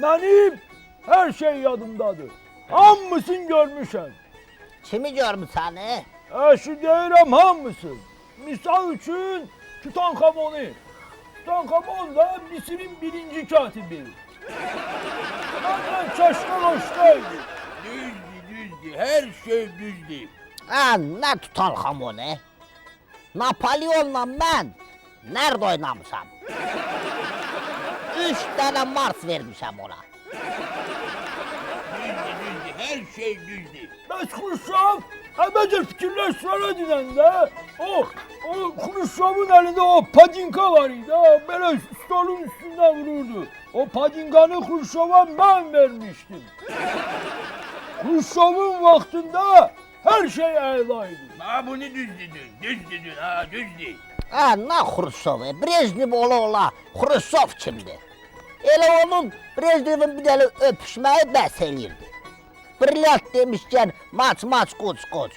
Benim her şey yadımdadır. Hamısın görmüşəm. Kimi görmüsən? Şu deyirəm hamısın. Misal üçün Tutankamonu. Tutankamon da Mısır'ın birinci katibi. Benden Keşkeloş'taydı. Düzdür, her şey düzdür. Nə Tutankamonu? Napoleonla mən nerede oynamışam? 3 tane Mars vermişəm ona. Düzdür, her şey düzdür. Bəs Xruşov əvvəlcə fikirləşsənə dinəndə o Xruşovun əlində o padinka var idi. Belə stolun üstündə vururdu. O padinkanı Xruşova mən vermişdim. Xruşovun vaxtında her şey əla idi. Ha bunu düzdür, ha düzdür. Nə Xruşovu? Brejnev ola Xruşov kimdir? Elə onun Brejnevin bir dənə öpüşməyi bəs eləyirdi. Brilyant demişkən maç qoç.